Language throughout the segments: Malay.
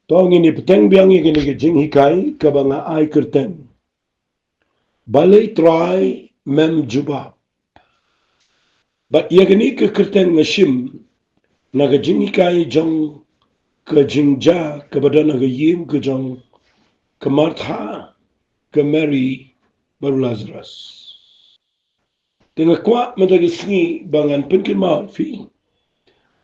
Tong ini peteng biang ini ke jing hikai ke banga ai kerten. Balai try mem jubab. But yagani ke kerten ngashim na ke jing hikai jong ke jing ja ke badan na ke yim ke jong ke Martha ke Mary baru Lazarus. Tengah kuat mentagi sengi bangan penkin maut fi.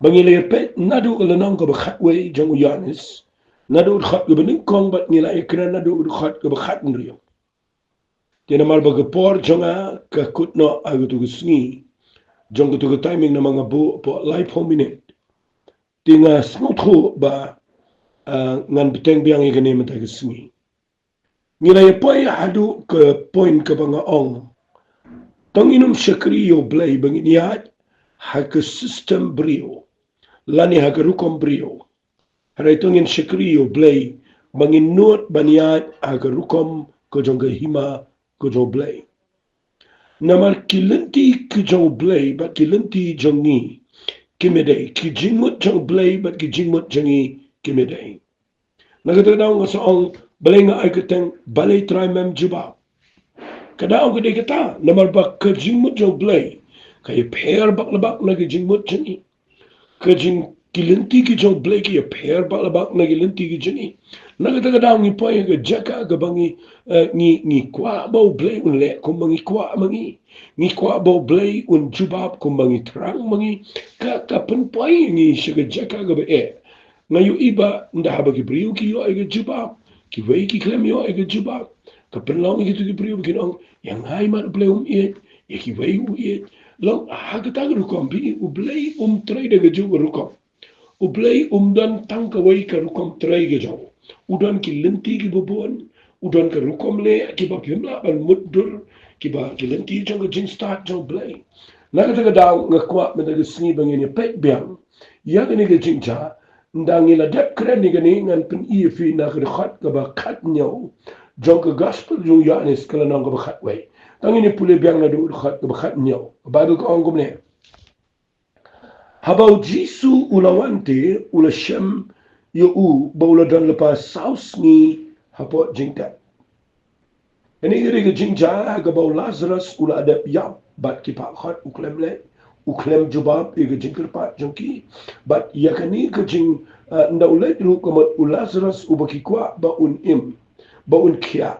Bangi le pet nadu ulanong ke bakhatwe jong Yanis. Nadu khat ke bening kong bat nila ikna nadu khat ke bakhat nriyo. Tiada mal bagi por jonga ke kutno agu tu sengi. Jong tu timing na mga bu po live home minute. Tinga smuthu ba ngan beteng biang ikani mentagi sengi. Nila poy hadu ke point ke banga ong. Tong inum syakriyo blay bangi niat hak system brio. Lani hak rukom brio. Harai tongin syakriyo blay bangi nuot baniat hak rukom ko jong hima ko jong blay. Namar kilenti ki jong blay bat kilenti jongi kimedai ki jingmut jong blay bat ki jingmut jongi kimedai. Nagatadaw nga sa ong balay nga ay katang balay try mem jubab. Kadao ka di kita, namar ba ka jingmut jong blay, kaya pair bak labak na ki jingmut jongi. Ka jing kilenti ki jong blay kaya pair bak labak na kilenti ki jongi. Nagatadaw ngi po yung ka jaka ka bangi ni kwa bao blay unle kung mangi kwa mangi. Ni kwa bao blay un jubab kung mangi terang mangi. Ka penpoy ngi siya jaka ka ba ngayon iba, nda haba ki priyo ki yo ay ka jubab. Ki way ki klem yo ay ka jubab. Kapenlong ito ki priyo ki nong, yang hay man ublay it, ya ki way it. Long hagatag rukom, bini ublay tray daga juba rukom. Ublay dan tang kaway ka rukom tray ka jaw. Udan ki lenti ki bubuan, udan ka rukom le, ki ba pimla ban muddur, ki ba ki lenti jang ka jing start jaw blay. Nakataga daw nga kwa madaga singi bangin ya pek biang, ya gani ka jing cha, ndang ila dep kren ni gani ngan pen fi na khat ka ba khat nyaw jong ka gospel jo Yanis kala nang ka ba khat way tang ini pule biang na do khat ka ba khat nyaw bible ko angum ne habau jisu ulawante ula shem yo u baula dan lepas saus ni hapo jingta ini iri ka jingja ka bau Lazarus ula adap yap bat ki pa khat uklem le uklem jubab iga jingkir pa jongki but yakani ka jing nda ulet ru kamat Lazarus ubaki kwa ba im ba kia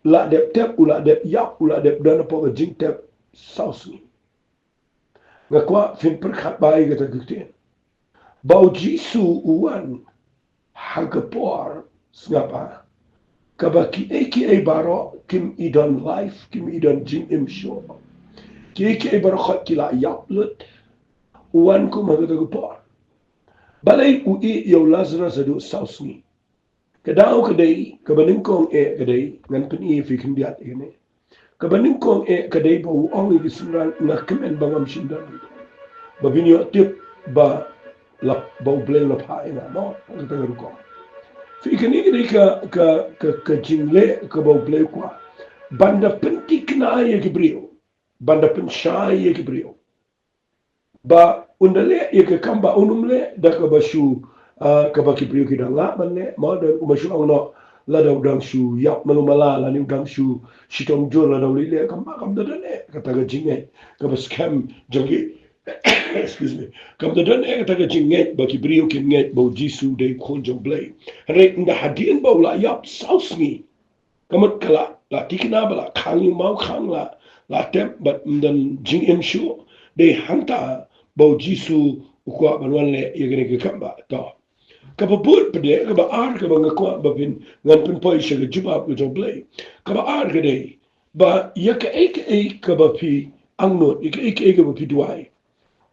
la dep tep ula dep yap ula dep dana po ka jing tep saus ni nga kwa fin perkhat ba iga ta guktin bau jisu uwan hagapor ngapa kabaki eki baro kim idon life kim idon jing im show Kiki barakhat kila yaplut uwan ko magagagupor. Balay ui yaw Lazarus adu sausni. Kadao kaday kabaningkong kaday ngan puni fi kindiat ini. Kabaningkong kaday ba uong igisunran nga kemen bangam sindan. Babinyo tip ba lap ba ublay lap hain mo ang tangarukong. Fi kini kaday ka jingle ka ba ublay kwa. Banda pentik na ay gibriyo. Banda pensyai ye kibriyo. Ba undale ye ke kamba unumle da ka bashu ka ba kibriyo kidanga manne ma da bashu angno la da udang shu yap malumala la ni udang shu shitong jor la da ulile kamba kam da ne kata ga jinge ka ba scam jangi excuse me kam da ne kata ga jinge ba kibriyo kinge ba jisu de khon jong blay re nda hadin ba la yap saus ni kamat kala la tikina bala khangi mau khang la tem bat mdan jing em shu de hanta bau jisu ukwa banwan le yegene ke kamba to ka ba bur pede ka ba ar ka ba ngakwa ba pin ngan pin poi shege juba ku jo blay ka ba ar ka de ba yaka ek ka ba pi angno ek ka ba pi duai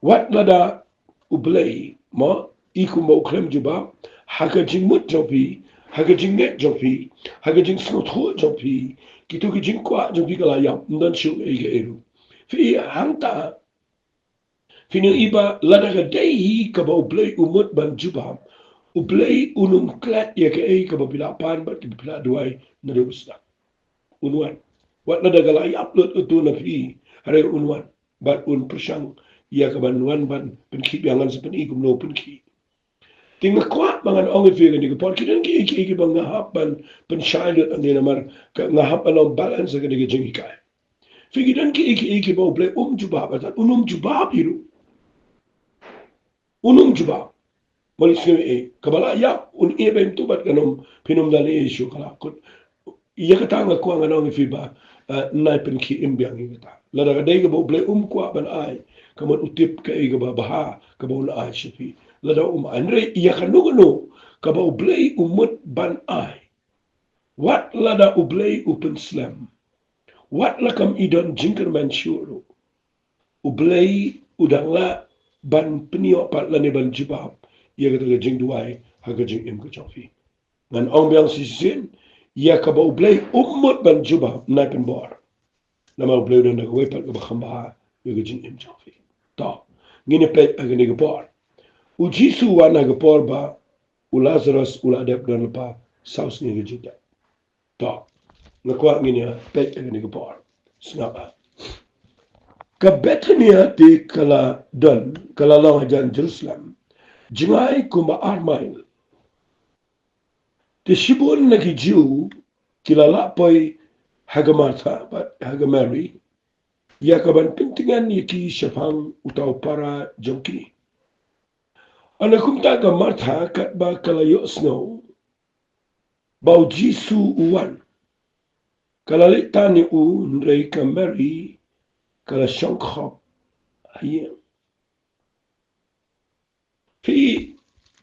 wat lada ublay mo iku mo krem juba haka jing mut jopi haka jing net jopi haka jing snot ho jopi kitu ki jing kwa jopi kala yam ndan shu ege eru fi hangta fini iba lada ga dei ka ba ublay umut ban juba ublay unum klat ya ke ka ba bila pan ba ki bila duai na de usta unwan wat lada ga la upload utu na fi hare unwan bat un persang ya ka ban wan ban pen ki biangan sepen ikum no pen ki Tinga kwa mga ongi figure ni ko kidan ki bang ngahapan penshailut ang dinamar ngahapan ang balance ang ni jing kai. Figidan ki ba ble jubab at jubab iru. Jubab. Malis ni kabala ya ben tu bat kanom pinum dali issue kala kun iya kata nga kwa nga ongi fiba nai pen ki imbiang ngita. Lada kadai ka ba ble kwa ban ai kamot utip ka ba baha ka ba ula ai shipi. Lada andre iya kanugano kaba ublay umut ban ay. Wat lada ublay upen slam. Wat lakam idon jingker man syuro. Ublay udangla ban penio pat lani ban jibab. Ia kata jing duai haga jing im kecofi. Ngan ong biang sisin ia kaba ublay umut ban jibab na pen bor. Nama ublay dan nagaway pat kaba khambaha ia jing im cofi. Ta ngini pet aga ni gapor. Ujisu wana gapor ba Lazarus adep dan lepa saus ni gejita. Tak. Ngakwa nginya pet ni gapor. Snapa. Ka Bethania ti kala don kala lang jan Jerusalem. Jingai kuma armail. Ti shibun na ki Jew kilala poy Hagamata but Hagamari. Ya kaban pintingan yaki syafang utaw para jongki. Ana kumta ka Martha kat ba kalayo snow bau Jisu uwan kalalik tani u nrei ka Mary kala shongkhop ayeng fi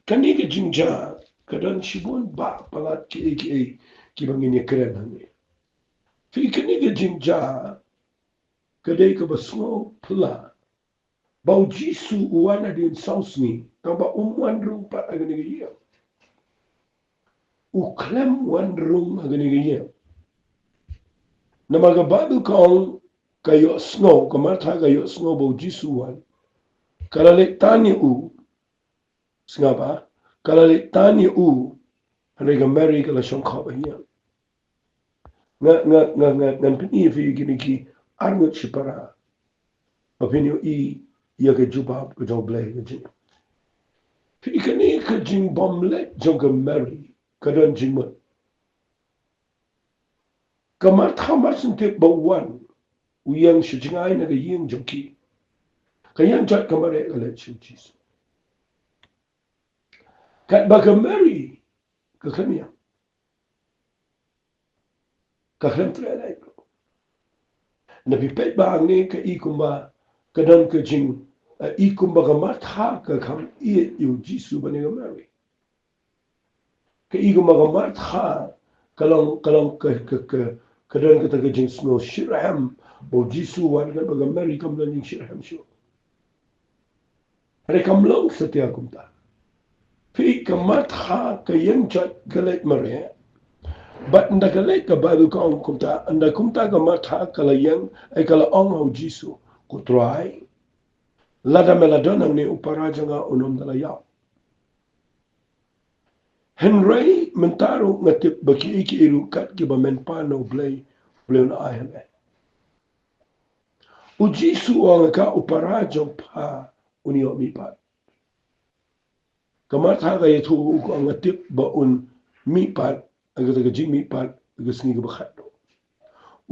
kani ka jingja kadan shibun ba palat ki bangin keren hangi fi kani ka jingja kadai ka basno pula bau Jisu uwan adin sausni tamba umwan rupa agani gaya uklem wan rum agani gaya namaga babu kong kayo snow kamartha kayo snow bau Jisu wan kalalik tani u sngapa kalalik tani u hanay Mary kala shongkhop gaya ngan pini fi gini ki arngut shipara opinio ia ke jubab ke jong blay ke jing fi kani ke jing bomlet jong ke Mary kadan jing mo kamartha marsente bawan uyang shijingai na ying jongki kayang jat kamare kala chujis kat baka Mary kakania kaklam trelai na pipet ba ni ka ikumba kadan ka jing ikumba kamartha ka kam yu Jisu bani Mary ka ikumba kamartha kalong kadan ka taga jing snow shirham o Jisu wan ka baga Mary kam dan jing shirham syo hare kam long satya kumta fi kamartha ka yang jat galet mare but nda galet ka baru ka ong kumta anda kumta kamartha kala yang ay kala ong o Jisu ko try lada meladon ang ni uparaja nga unom dalayaw Henry mentaro ngatip baki iki irukat ki bamen pano blay na ayam o Jisu ang ka uparaja pa unio mipat kamartha ka ito ko ang ngatip ba un mipat ang taga jing mipat gasni ka bakhat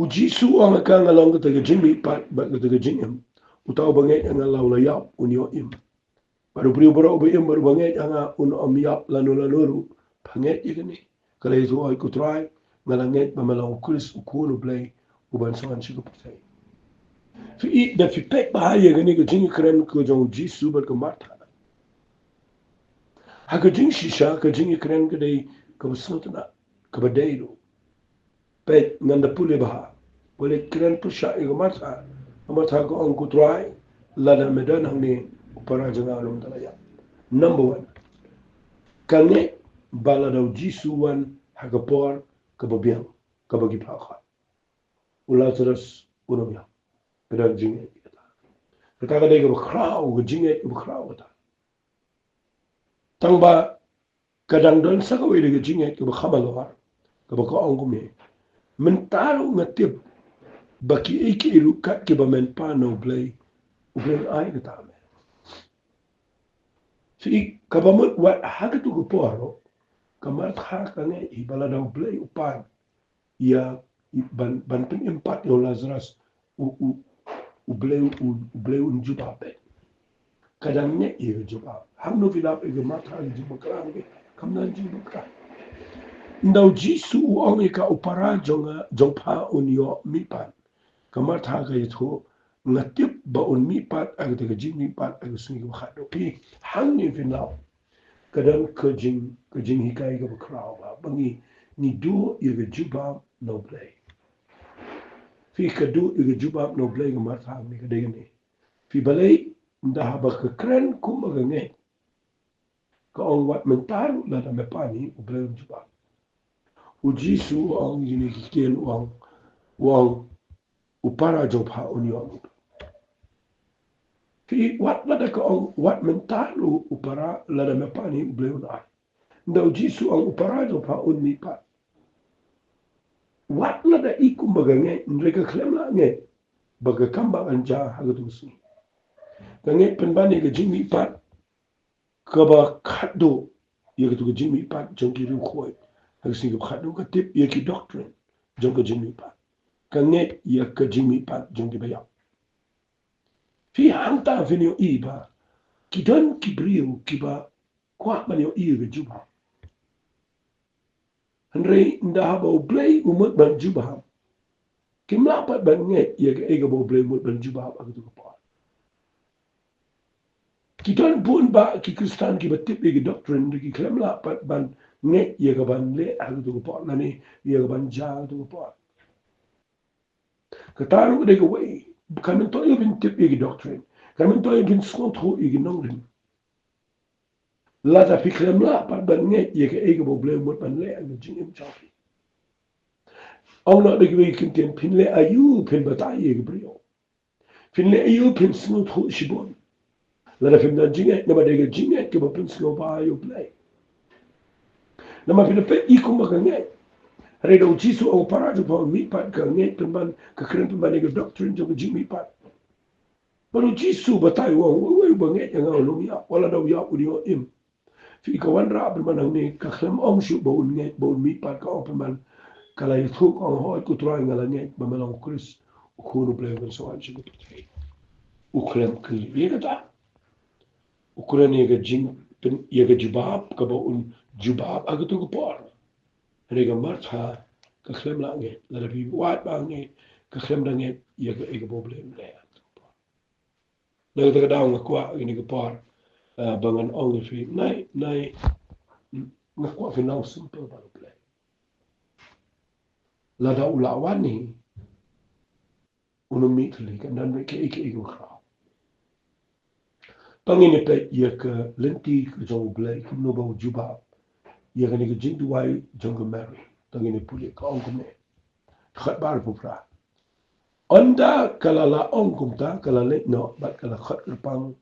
o Jisu ang ka ngalang ka taga jing mipat ba ka taga jing im utaw bangay ang lawlayaw unio im baru bro ba im baru bangay ang uno amyap lanu panget igani kala ito ay ko try ngalanget mamalaw kulis ukuno blay uban sangan sigo patay fi da fi pek bahaya gani ka jing kren ko jong Jisu ba ka Martha haka jing shisha ka jing kren ka day ka basnotna ka badayro pek nganda puli baha wala kren pusha ka Martha ko ang ko try lada medan hangni para jangalom talaya number 1 kange bala daw Jisu wan hagapor kababiang kabagipaka Lazarus unomya kada jinge kata kada ka kraw ka jinge ka kraw ta tangba kadang don sa kawai ka jinge ka khamalawar ka ba ko anggume mentaro ngatib baki iki irukat ki ba men pano blay ay ka tame Fi kabamut wat hagatu ko poro kamar hakane ibala daw play upan ia ban pen empat yo Lazarus u bleu un jubabe kadang ne ia jubab ham no vilap e mata ji bakran ke kamnan ji bakran ndau jisu u ong ka upara jongpa unyo mipan kamar tha ga yitho ngatip ba un mipat ag de ji mipat ag sungi wa khado pi hang ni vilap kadang kejing hikai ga bakrao ba bangi ni du ia jubab no play fi kadu ia jubab no play ga martha ni kadai ni fi balai ndah ba ka kren kum ga nge ka ong wat mentar la da me pani u play jubab u jisu ong yini kikel wang u para jopha union fi wat la da ka ong wat mentar u para la da me pani u play na ndau jisu ong u para jopha un mi pa wat la da ikum ba nge ndreka klem la nge baga kamba anja hagadusi kange penbani ga jimi pat kaba khado ye ga jimi pat jongi ru khoi hagsi ga khado ga tip ye ki doctrine jonga jimi pat kange ye ka jimi pat jongi baya fi hanta venio iba ki don ki brio ki ba kwa manio i ga juba andre nda haba play umut ban juba kimla pat ban nge ye ga ega bo play umut ban juba agatu pa kita pun ba ki Kristen ki batip ki doctrine ki klem la pat ban nge ye ka ban le ag tu po na ni ye ka ban ja tu po ka taru de ko we kan to ye bin tip ki doctrine kan to ye bin skont ho ki nongrin la ta fi klem la pat ban nge ye ka e ka problem mot ban le ag jing im chafi ong na de ki kin ten pin le ayu pin ba ta ye ki brio pin le ayu pin skont ho shibon la da fimna jinge na ba de jinge ke ba principal ba yo play na ma fina pe iko ma kange re do jisu o parado pa mi pat ka nge pemban ka kren pemban ke doctrine jo ji mi pat ba do jisu ba tai wo wo ba nge nga lo ya wala do ya uri o im fi ka wan ra pemban ne ka khlem ong shu ba un nge ba un mi pat ka o pemban kala i thuk ong ho ku tra nga la nge ba ma long kris ku no play ben so an shi u khlem ki ye ka ta ukuran ye ga jing pen ye ga jubab ka ba un jubab agatu ko por re ga martha ka khlem la nge la bi wat ba nge ka khlem da nge ye ga problem le la ga da nga kwa ni ga por bangan ong fi nai nga kwa fi now simple ba play la da ula wani unu mitli ka nan ke ko kha pangini pe ye ka lenti ka jong play kim no ba jubab ye ga ni ga jing duai jong mary tangini puli ka ong ne khat bar pu pra onda kala la ong kumta kala le no bat kala khat pang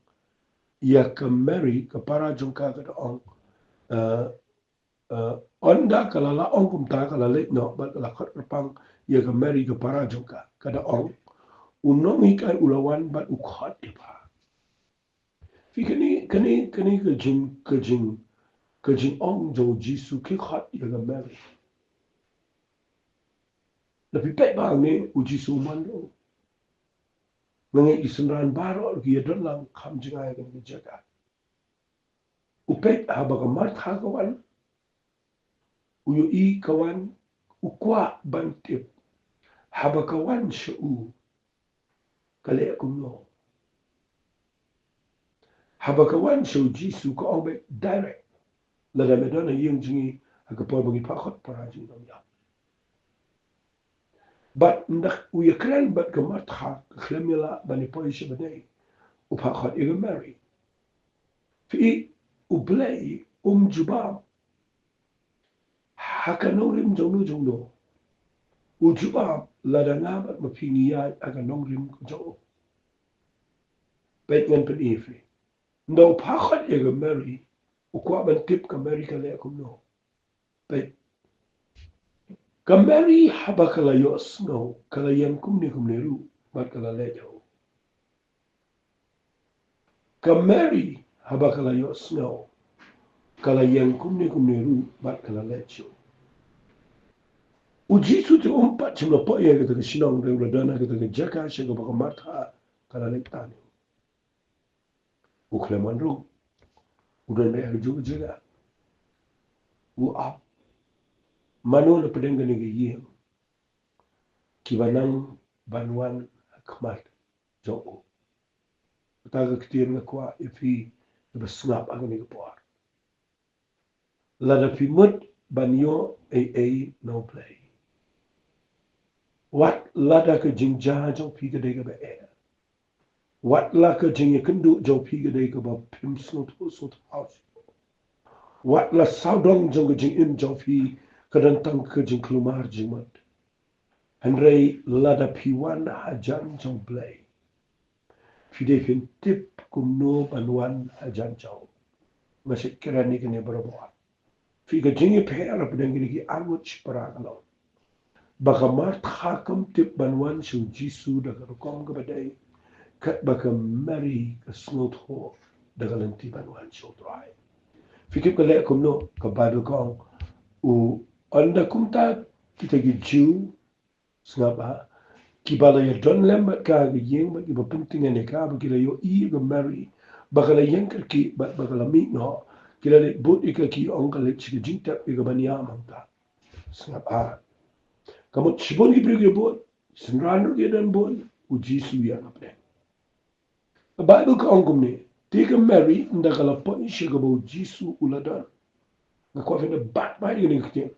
ye ka mary ka para jong ka ka ong onda kala la ong kumta kala le no bat kala khat pang ye ka mary ka para jong ka da ong unong ikai ulawan bat u khat pa fi kani ka jing ong jo jisu ki khat ye ka mary na pi pe ba nge u jisu man lo nge isenran baro ki yedon lang kham jinga ga ni jaga u pe ha ba ka mar tha ka wan u yo i ka wan u kwa ban tip ha ba ka wan shu u ka le ku no ha ba ka wan shu jisu ka ong be direct la da me dona yeng jingi ha ka po bangi pa khot para jing dom ya but ndak u ye kren bat ka mar tha khlem la bani po ishe bade u pa khot ye mary fi u play jubab haka nongrim jongno u jubab la da nga bat ma pini ya aga nongrim ko jo bet ngan pen ife ndo pa khot ye mary u kwa ban tip ka mary ka le ko no bet ka mary haba kala yos no kala yam kumni ru bat kala le jo ka mary haba kala yo snow kala yang kumni ru bat kala lecho uji su te umpat chimla po ya kata sinong de uladana kata jaka shega baka matha kala lektani ukleman ru udan de arju jega u ap manu le pedeng ni ge yeng kibanang banwan akmat jo taga ktir na kwa ifi besngap agni por lada pimut banyo no play wat lada ka jingja jo pi ga de ga be wat la ka jing kendu jo pi ga de ga ba pim snot house wat la saudong jo ga jing im jo pi ka dan tang ka jing klumar jimat Henry lada piwan hajan jo play fide fin tip kumno banwan hajan jo masih kirani kene berbuat figa jingi pera pedangini ki anguch paragalo bakamat hakam tip banwan su jisu daga kom ga badai kat baka mari ka snot ho daga lanti banwan su dry fikip ka le kumno ka bible kong u anda kumta kita gi ju snaba kibala ya don lemba ka ga yeng ba iba pentinga ne ka ba kila yo I ga mari bakala yeng ki bakala mi no kila le but ika ki onka le chika jinta ika bania mangta snaba kamu chibon ki brige bon sinrano ki dan bon u jisu ya ngapne the bible ka ongum ne tika mary ndakala pon shiga bo jisu uladan na kwa fina bat ba ni kite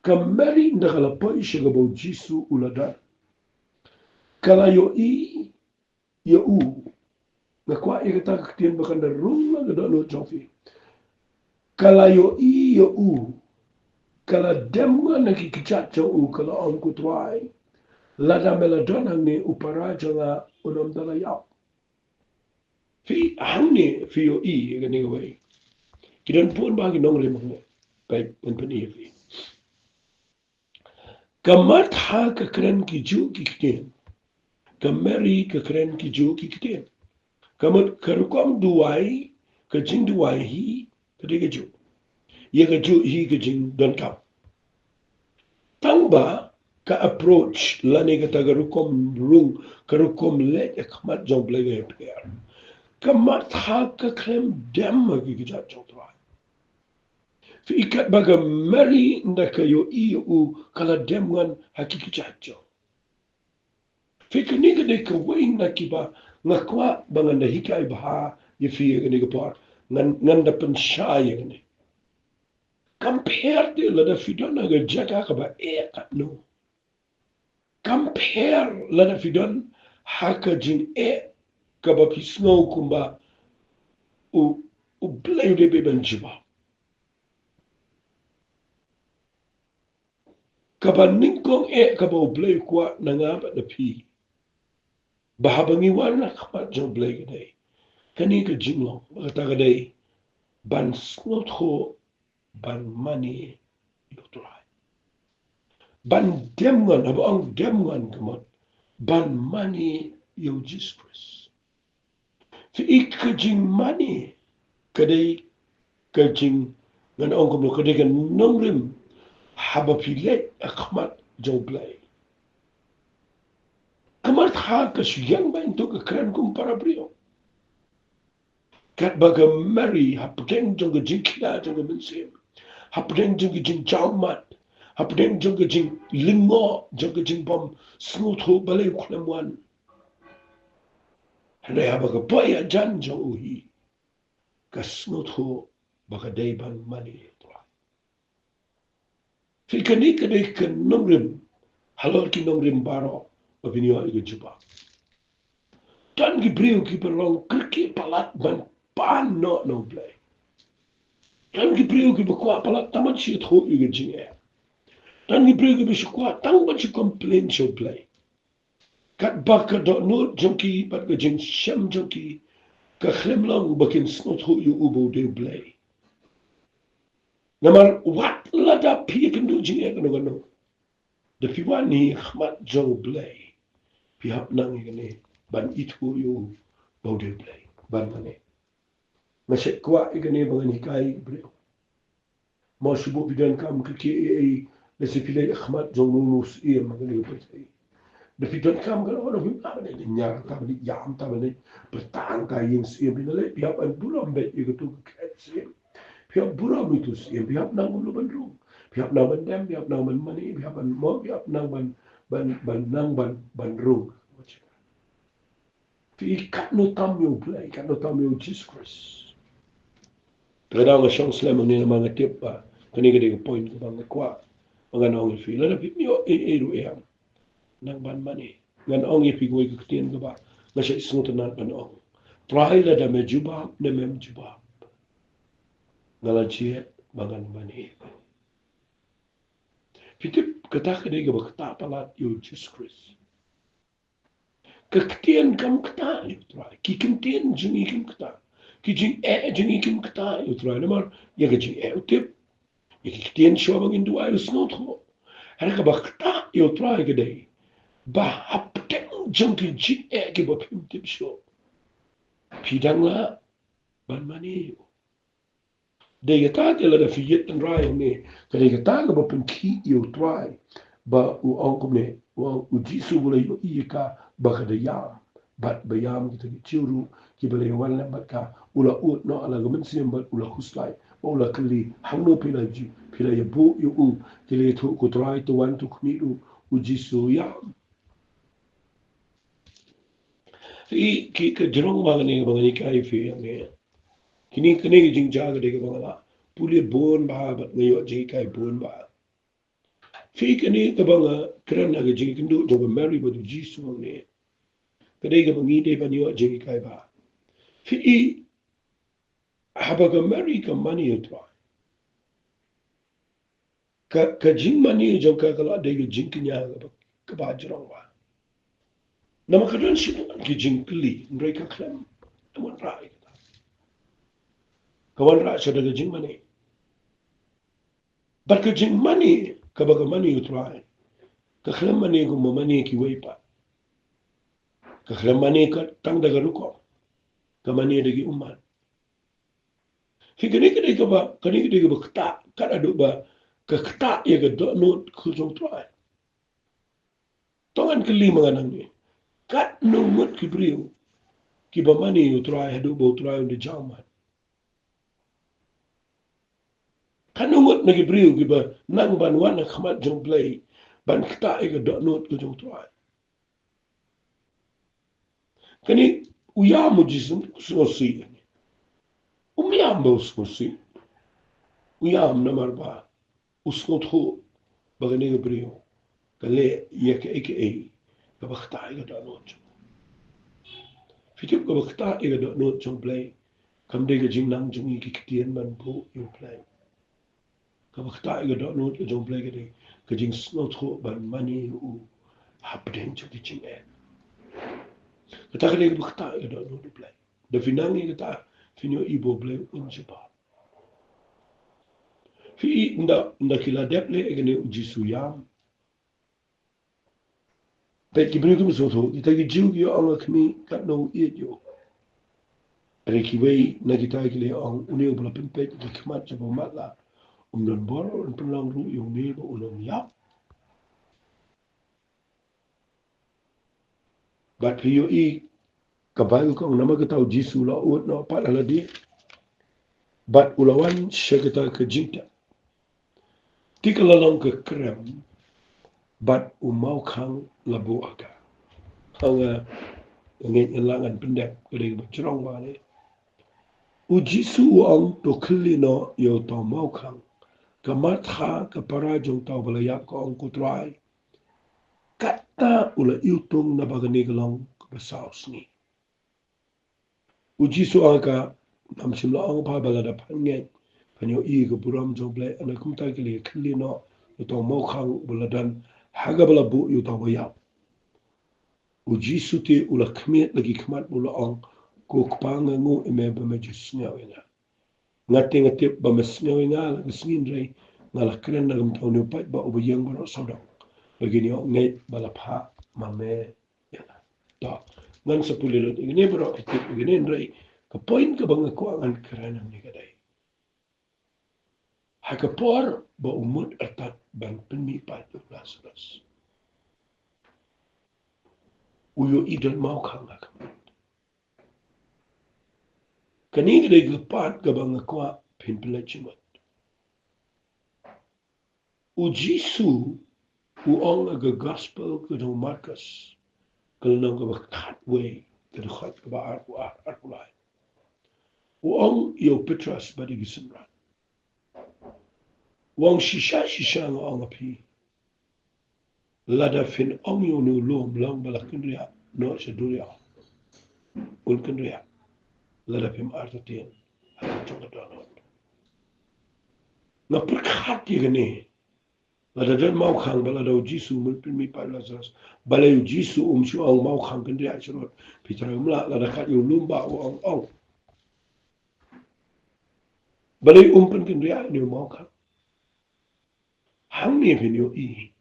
ka mary ndakala pon shiga bo jisu uladan kala yo I ya u na kwa ika ta kitien bakanda rumma ga dalo jofi kala yo I ya u kala demga na ki kichacha u kala onku twai lada meladona ni uparaja la unam dala yap fi hangne fi yo I ga ni wai kidan pun ba ki nong rim nge pai pen pen I fi kamat ha ka kren ki ju ki kiten kamari ka kren ki ju ki kiten kamat karkom duai ka jing duai hi ka de ju ye ka ju hi ka jing don kam tangba ka approach lani ka tagarukom rung karukom le kamat jong blege per kamat ha ka krem dem ki ki jong twa fi ikat baga mari ndaka yo I u kala dem ngan hakiki chacho fi kini ka de ka wain na kiba ngakwa banganda hikai baha ye fi ga ni ka par ngan da pen sha ye ni compare de la da fidon ga jaka ka ba ka no compare la da fidon haka jin ka ba pisno kumba u blay de be ben jiba ka ba ningkong ka ba u blay kwa na nga ba da pi bahabangi wana kapat jo blay ga day kani ka jinglong ba ta ga day ban snot ho ban mani yotrai ban demwan abang demwan kamot ban mani yo Jesus Christ fi ikajing mani kadai kajing ngan ongkom lo kadai kan nongrim haba pilet akmat jo blay kamat ha ka siyang ba into ka kran kum para brio kat baga mari hapdeng jo ga jingkila jo ga mensim hapdeng jo ga jing jalmat hapdeng jo ga jing lingo jo ga jing bom snut ho balay kulamwan hanay habaga boya jan jo uhi ka snut ho baga day ban mani fi kani kadai kan nongrim halor ki nongrim baro opinio iga juba tan ki brio ki perlong kirki palat ban pan no play tan ki brio ki bakwa palat tamat shit ho iga jinge tan ki brio ki bishkwa tang ba chi complain show play kat baka do no jonki bat ga jing shem jonki ka khlemlang bakin snot ho yu ubo de play namar wat lada pi kan do jinge no the piwani khmat jo play pihak nang ini ban itu you baude play ban mane Masih kuat ikan ni bangan hikai beliau. Mau sebut bidan kam kaki lesi pilih akhmat jong nunus ia mengenai percaya. Tapi bidan kam kalau orang bilang apa ni nyar, apa ni jam, apa ni bertahan kain ia bila le pihak an buram bet ia tu kat ia. Pihak buram itu ia pihak nang bulu bandung. Pihak nang bandam, pihak nang mani, pihak ban mau, pihak nang bandrung. Fi kat no tam yo play, kat no tam yo Jesus Christ. Kadang ang siyang slam ang nila mga tip pa. Kani ka point ko bang kwa. Mga naong ifi. Lala pi niyo eru eyam. Nang ban mani. Nga naong ifi ko ikaktiyan ka ba. Nga siya isungutan na naong. Try la da mejubab na memjubab. Nga la jiyet bangan mani. Pitip kata ka ka ba kata palat yo Jesus Christ. Kaktiyan kam kata yo try. Kikintiyan jing ikim kata. Kijing jing ikim kata yo try. Namar ya ka jing utip. Ikiktiyan siya bang indu ay usnot ko. Haraka ba kata yo try ka day. Ba hapteng jang ki jing ki ba pimtip siya. Pidang la ban mani yo. Day kata tila da fiyet ng raya ni. Kaya kata ka ba pimki yo try. Ba u angkom ni. U jisu wala yo iya ka ba kada yam. Bat bayam kita ki ciuru. Ki balay wala bat ka. Ula ut no ala gaman siyam bat ula huslay. Ula kali hangno pila ji. Pila ya bu yu u. Kili tu ku try tu wan tu kunilu. U jisu yam. Ki ka jirong mga ni kaya fi yang ni. Kini kini jing jaga de ka mga la. Puli bon ba bat ngayon jing kaya bon ba. Fi kini ka mga kran na jing kindu jong Mary ba du jisu ang ni. Kadai ka mangi de ba niyo jing kaya ba. Fi haba ka Mary ka mani ito. Ka jing mani jong ka kala de ka jing kinya ka ba jirong ba. Na makaroon siya ki jing kli. Nray ka klam. Naman rai. Kawan rai siya daga jing mani. But ka jing mani. Kabaga mani ito rai. Ka klam mani kung mamani ki way pa. Ka klam mani ka tang daga ruko. Ka mani dagi uman. Fi kani ka ba kata. Kada do ba. Ka kata ya ka do no kusong trai. Tongan kali mga nang ni. Kat nungut ki brio. Ki ba mani yu try hadu bo try on the jaman. Kan nungut na ki brio ki ba nang ban wan na kamat jong play. Ban kita ika dot note ko jong try. Kani uyamu jisum kusosi. Umiyam ba uskosi. Uyam namar ba. Uskot ho. Bagani ki brio. Kale yaka ika Kabakta ika dot note. Fitip kabakta ika dot note jong play. Kamde ka jing nang jong iki kitian man po yung play. Kabakta ika dot note ka jong play ka de. Ka jing snot ho ban mani u hapden jong ki jing Kata ka de kabakta ika dot note play. Da finangi kata finyo ibo play unjaba. Fi nda kila deple ika ne ujisu yam. Pet ki bini kumisoto. Kita ki jiu ki yo anga kami kat no iet yo. Reki wei na kita kile ang unio bala pimpet ki kmat jabo matla non boro un pelang ru yung nebo unom yap. Bat piyo kabayo ko ang nama kita jisu la ut na pat aladi. Bat ulawan siya kita kejita. Tika lalong ke krem. Bat umau kang labu aga. Ang ngit pendek kaya bercerong balik. Ujisu ang to kilino yo to mau kang. Kamatha kapara jong tau balayak ko ang kutray. Kata ula iutong na baganigalang kabasaos ni. Ujisu ang ka namsimla ang pabalada panget. Panyo ka buram jong blay anakum tayo kili kilino yo to mau kang baladan haga balabu yo to bayak. Ujisu ti ula kmet lagi kmat mula ang kukpangangu imeba majusnyaw nga. Ngati ba masnyaw nga lagasngin ray ngalakren na gamtaw ni upat ba ubayang baro sodong. Bagini o ngayt balapha mame yana. Ta ngan sa pulilot igini baro itip igini ray Kepoin ke bang keuangan kerana ni kadai. Hakapor ba umut atat ban penipat Lazarus. Uyo idol mau kang ak. Kani kadai kepat ke bang kuat pin pelajimat. Ujisu uong aga gospel ke do Markus. Kalau ke bakat way ke dekat ke ba arkulai. Uong yo Petrus badi gisemran. Uong shisha ngong api. Lada fin ong yo nu lom lang balakin ria no seduria. Ulkan ria. Lada pim artatien. Ada contoh download. Na perkat dia gini. Lada dan mau kang balada ujisu mulpin mi pa Lazarus. Balai ujisu syu ang mau kang kan ria cerot. Pitara umla lada kat yo lumba uong ong. Balai umpan kan ria ni mau kang. Hang ni fin yo i.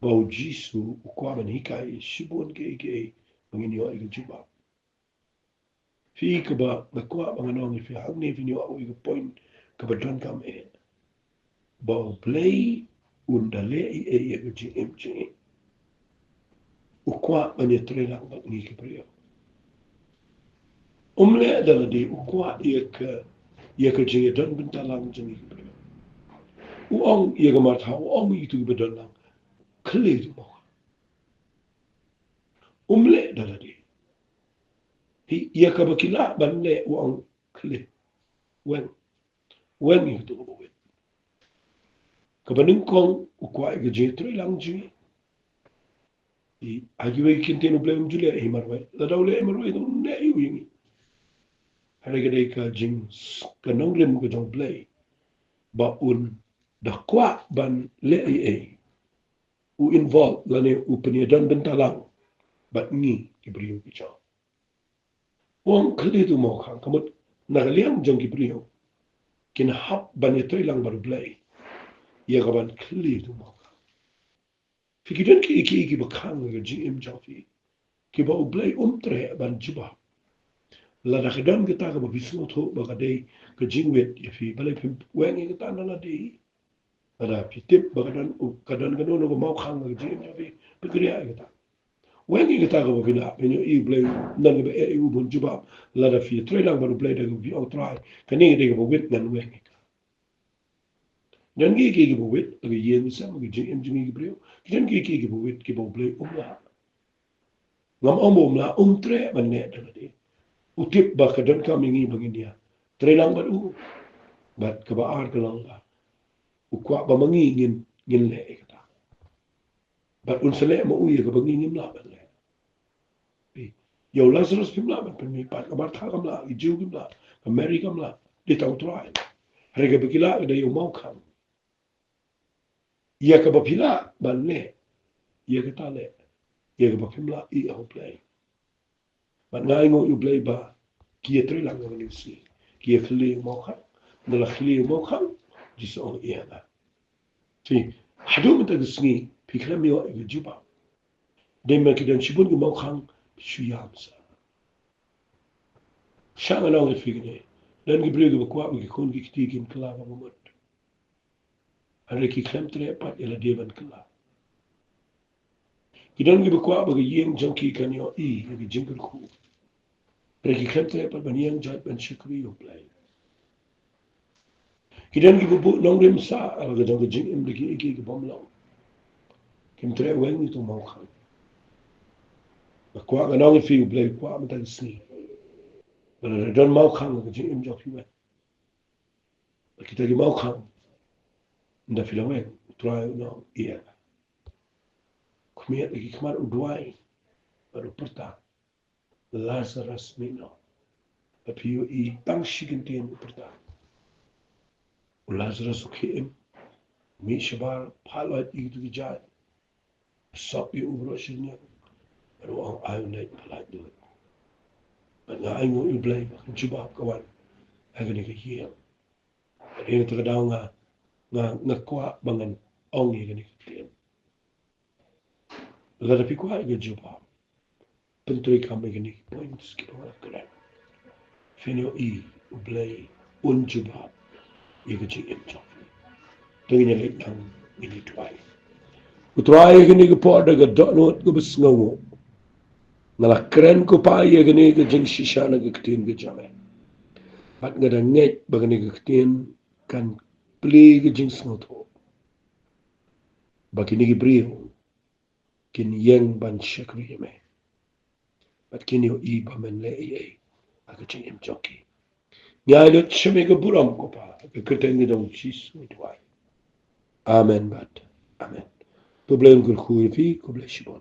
Bau jisu ukwa manikai sibun ke mangin yo ikan juba. Fi ke ba bakwa manganong fi hang ni fin yo au ikan point ke badran kam bau play undale i ke GMG. Ukwa manitre lang bak ni ke priyo. Umle adalah di ukwa ia ke dan bentalang jengi ke priyo. Uang ia ke martha uang itu ke badalang kli tu mo. Umle adalah di ia ke bakila banle uang kli. Wen itu ke bawit. Kebaningkong ukwa ia ke jetri lang jengi. Agiwe kintino blem julia himarwai. Ladaw le himarwai tu ne yu yingi. Hari ka jing kanong rim ko jong play. Ba un da kwa ban le u involve lane u penyedan bentalang. Bat ni kibriyo kicha. Wong kali tu mo kang kamut nagaliang jong kibriyo. Kinahap ban ito ilang baru play. Ia kaban kali tu mo kang. Fikiran ki bakang ga GM Jofi. Ki ba u play umtre ban jibah. Lada kedan kita ke babismo tu bakadai ke jingwet ya fi balai pim weng kita nala di ada pitip bakadan kadan kanu no mau khang ke jing ya fi pikriya kita weng kita ke babila penyo i blay nan ke e u bun juba lada fi trailer baru blay da vi au try kani ke ke babit nan weng kita dan ke babit ke yen sam ke jing jing ke brio dan ke babit ke bablay umla ngam omla tre banne da utip ba kadan kami ngi banginia trelang ba bat ka ba ar kalang ba ukwa ba mangi ngin le kata bat un sele mo uye ka bangi ngin la bat le yo Lazarus pim la bat mi pat ka bar tha kam la i jiu kim la ka mary kam la di tau trai hari ka bikila da yo mau kam ia ka ba pila ba le ia ka ta le ia ka ba pim la i au play bat ngai ngo you play ba kia trelang ngani si kia khli mo kha dala khli mo kha jisong ia da fi hadu mata gisni fi kalam yo ga juba dai ma kidan shibun ga mau khang shu yamsa shanga na ngi fi ne dan gi brege ba kwa gi kon gi kiti kim kala ba mo mot hare ki kalam tre pat ila deban kala kidan gi ba kwa ba gi yeng jonki kan yo i gi jingul khu hare ki kalam tre pat ban yeng jat ban shukri yo play kidan gi bu nong rim sa ala ga jong jing im gi bom long kim tre wen ni to mau khang kwa ga nong fi play kwa ma tan sni bala don mau khang ga jing im jo fi wen kita gi mau khang nda fi wen try no ia kumia gi kmar udwai baru perta Lazarus mino apiu i tang shigintin perta Lazarus ukim mi shabar palat i tu jai sok i ubro shinya baru ang ayu net palat du but nga ayu i blay juba kawan agani ke hiya ini tu kadang nga kwa bangan ong i gani ke lada pi kwa i juba pentoi kami gani points kita orang keren Fenyo I ublay unjubab iga jing im chok. Tungin lik nang ini tuai. Utrai gini ke po daga donot ke besngawo. Nala keren ko pa iya gini ke jing shishana ke ketin ke jame. Pat ngada ngej bagani ke ketin kan pli ke jing sngoto. Bakini ke brio kin yeng ban shakri yame. Pat kini o I ba men le iya aga jing im choki. Nyayot shame ke buram ko pa ke ketin ke dong chis ni tuai. Amen bat. Amen. Problem kul khuy fi kuble shibon.